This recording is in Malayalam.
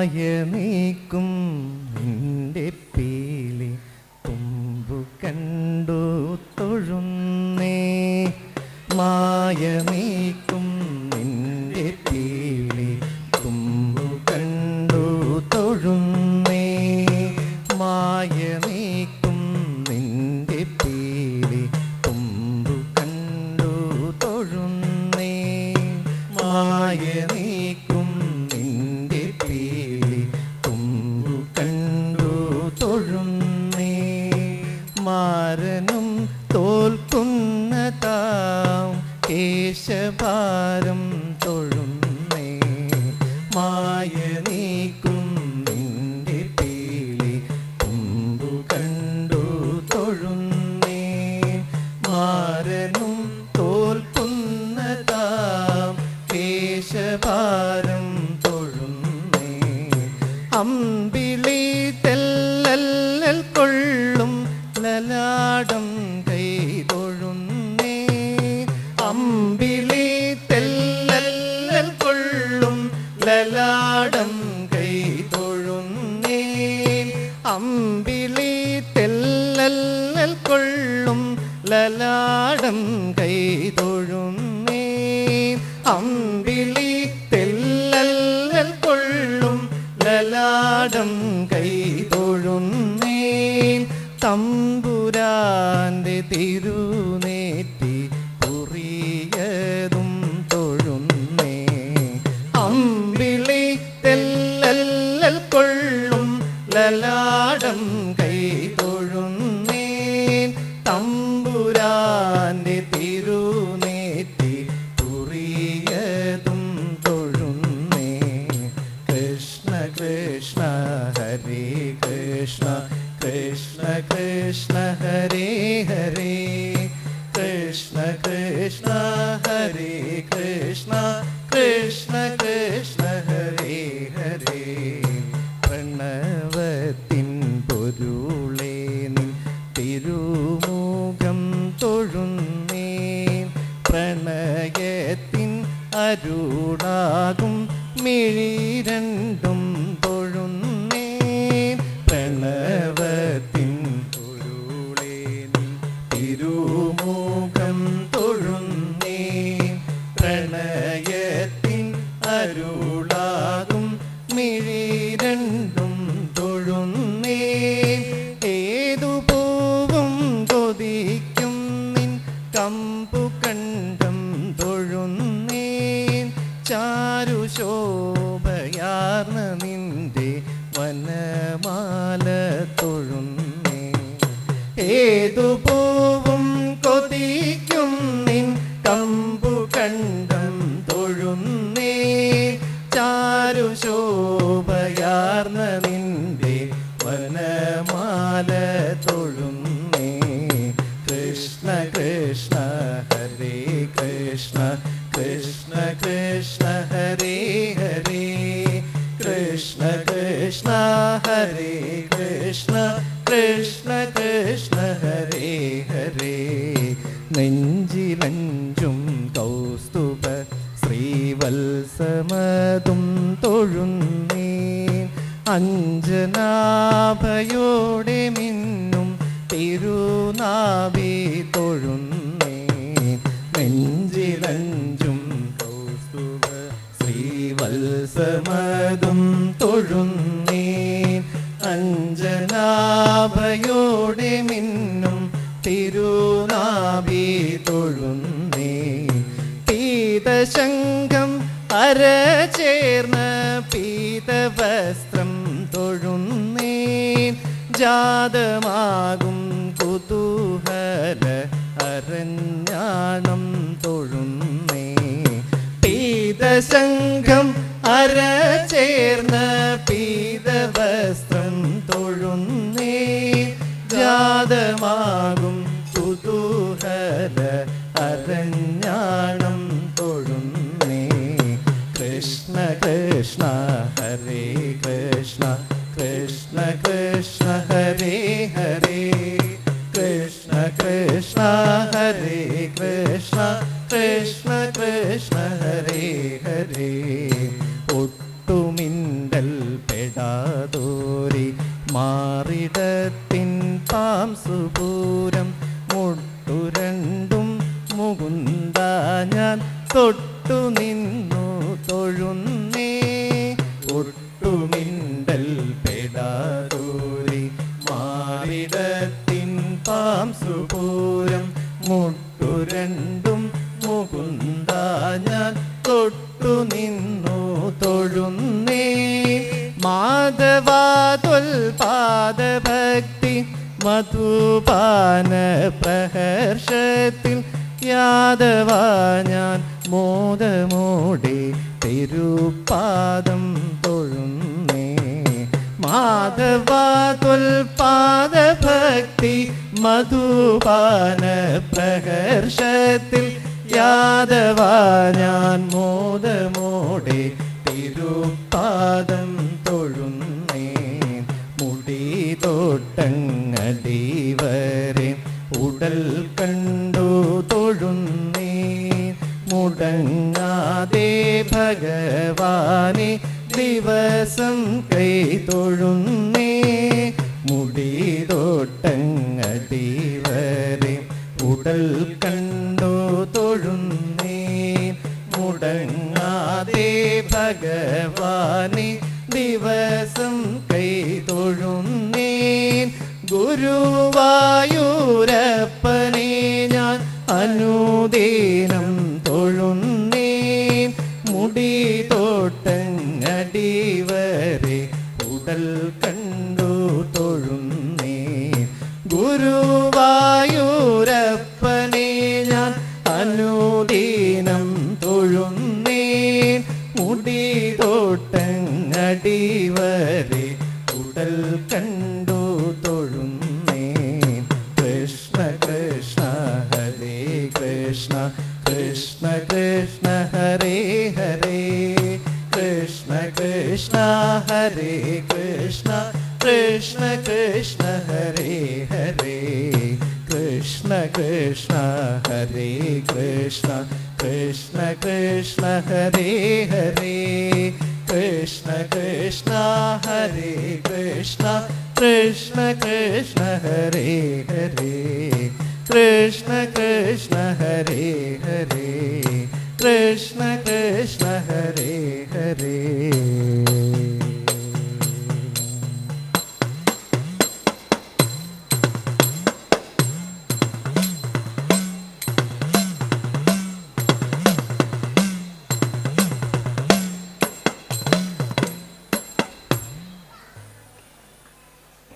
മായ നീക്കും നിന്റെ പീലി തുമ്പു കണ്ടു തൊഴുന്നേ. മായ നീക്കും നിന്റെ പീലി തുമ്പു കണ്ടു തൊഴുന്നേ. മായ നീക്കും നിന്റെ പീലി തുമ്പു കണ്ടു തൊഴുന്നേ. മായ നീക്കും നിന്റെ പീലി തുമ്പു കണ്ടു തൊഴുന്നേ. മാരനും തോൽക്കുന്നതാം കേശഭാരം തൊഴുന്നേ. മായ നീക്കും നിന്റെ പീലി തുമ്പു കണ്ടു തൊഴുന്നേ. മാരനും തോൽക്കുന്നതാം കേശഭാരം തൊഴുന്നേ. അമ്പിളി തെല്ലൽ കൊള്ളും ലലാടം കൈ തൊഴുന്നേ. അമ്പിളി തെല്ലൽ കൊള്ളും ലലാടം കൈ തൊഴുന്നേ. അമ്പിളി തെല്ലൽ കൊള്ളും ലലാടം കൈ തൊഴുന്നേ. അമ്പിളി തെല്ലൽ കൊള്ളും ലലാടം കൈ തൊഴുന്നേ. തമ്പുരാന്റെ തിരുനേറ്റി കുറിയതും തൊഴുന്നേ. അമ്പിളി തെല്ലൽ കൊള്ളും ലലാടം കൈ തൊഴുന്നേ. തമ്പുരാന്റെ തിരുനേറ്റി കുറിയതും തൊഴുന്നേ. കൃഷ്ണ കൃഷ്ണ ഹരേ കൃഷ്ണ കൃഷ്ണ കൃഷ്ണ ഹരേ ഹരേ. കൃഷ്ണ കൃഷ്ണ ഹരേ കൃഷ്ണ കൃഷ്ണ കൃഷ്ണ ഹരേ ഹരേ. പ്രണവത്തിൻ പൊരുളേ നിൻ തിരുമുഖം തൊഴുന്നേ. പ്രണയത്തിൻ അരുളാകും മിഴി രണ്ടും തൊഴുന്നേ. പ്രണവത്തിൻ പൊരുളേ നിൻ തിരുമുഖം തൊഴുന്നേ. പ്രണയത്തിൻ അരുളാകും മിഴി രണ്ടും തൊഴുന്നേ. ഏതു പൂവും കൊതിക്കും നിൻ കമ്പു കണ്ടം തൊഴുന്നേ. ചാരുശോഭയാർന്ന നിന്റെ വനമാല തൊഴുന്നേ. ഏതു പൂവും കൊതിക്കും നിൻ കമ്പു കണ്ടം തൊഴുന്നേ. ചാരുശോഭയാർന്ന നിന്റെ വനമാല തൊഴുന്നേ. കൃഷ്ണ കൃഷ്ണ ഹരേ കൃഷ്ണ കൃഷ്ണ കൃഷ്ണ ഹരേ ഹരേ. കൃഷ്ണ കൃഷ്ണ ഹരേ കൃഷ്ണ കൃഷ്ണ കൃഷ്ണ ഹരേ ഹരേ. നെഞ്ചിലഞ്ചും കൗസ്തുഭ ശ്രീവത്സമതും തൊഴുന്നേ. അഞ്ജനാഭയോടെ മിന്നും തിരുനാഭി തൊഴുന്നേ. നെഞ്ചിലഞ്ചും കൗസ്തുഭ ശ്രീവത്സമതും തൊഴുന്നേ. അഞ്ജനാഭയോടെ മിന്നും തിരുനാഭി തൊഴുന്നേ. പീതശംഖം അരചേർന്ന പീതവസ്ത്രം തൊഴുന്നേ. ജാതമാകും കുതൂഹല അരഞ്ഞാണം തൊഴുന്നേ. പീതശംഖം അരചേർന്ന പീതവസ്ത്രം തൊഴുന്നേ. ജാതമാകും കുതൂഹല അരഞ്ഞാണം തൊഴുന്നേ. കൃഷ്ണ കൃഷ്ണ ഹരേ കൃഷ്ണ കൃഷ്ണ കൃഷ്ണ ഹരേ ഹരേ. കൃഷ്ണ കൃഷ്ണ ഹരേ കൃഷ്ണ കൃഷ്ണ കൃഷ്ണ ഹരേ ഹരേ. ഒട്ടുമിണ്ടൽ പെടാതോരി മാറിടത്തിൻ പാംസുപൂരം മുട്ടുരണ്ടും മുകുന്ദ ഞാൻ തൊട്ടു നിന്നു തൊഴുന്നേ. ഒട്ടുമിണ്ടൽ പെടാതോരി മാറിടത്തിൻ പാംസുപൂരം മുട്ടുരണ്ടും മുകുന്ദ ഞാൻ തൊട്ടു നിന്നു തൊഴുന്നേ. മാധവാതുൽപാദഭക്തി മധുപാന പ്രഹർഷത്തിൽ യാദവ ഞാൻ മോദമോടെ തിരുപ്പാദം തൊഴുന്നേ. മാധവാതുൽപാദഭക്തി മധുപാന പ്രഹർഷത്തിൽ യാദവ ഞാൻ മോദമോടെ തിരുപ്പാദം തൊഴുന്നേ. മുടി തോട്ടങ്ങടിവരെ ഉടൽ കണ്ടു തൊഴുന്നേ. മുടങ്ങാതെ ഭഗവാനെ ദിവസം കൈ തൊഴുന്നേ. മുടി തോട്ടങ്ങടിവരെ ഉടൽ കണ്ടു തൊഴുന്നേ. മുടങ്ങാതെ ഭഗവാനെ ദിവസം കൈ തൊഴുന്നേ. ഗുരുവായൂരപ്പനെ ഞാൻ അനുദിനം തൊഴുന്നേ. മുടി തോട്ടങ്ങടിവരെ ഉടൽ കണ്ടു തൊഴുന്നേ. ഗുരുവായൂരപ്പനെ ഞാൻ അനുദിനം തൊഴുന്നേ. മുടി തോട്ടങ്ങടിവരെ ഉടൽ കണ്ടു തൊഴുന്നേ. കൃഷ്ണ കൃഷ്ണ ഹരേ കൃഷ്ണ കൃഷ്ണ കൃഷ്ണ ഹരേ ഹരേ. കൃഷ്ണ കൃഷ്ണ ഹരേ കൃഷ്ണ കൃഷ്ണ കൃഷ്ണ ഹരേ ഹരേ. കൃഷ്ണ കൃഷ്ണ ഹരേ കൃഷ്ണ കൃഷ്ണ കൃഷ്ണ ഹരേ ഹരേ. കൃഷ്ണ കൃഷ്ണ ഹരേ കൃഷ്ണ കൃഷ്ണ കൃഷ്ണ ഹരേ ഹരേ. കൃഷ്ണ കൃഷ്ണ ഹരേ ഹരേ. കൃഷ്ണ കൃഷ്ണ ഹരേ ഹരേ.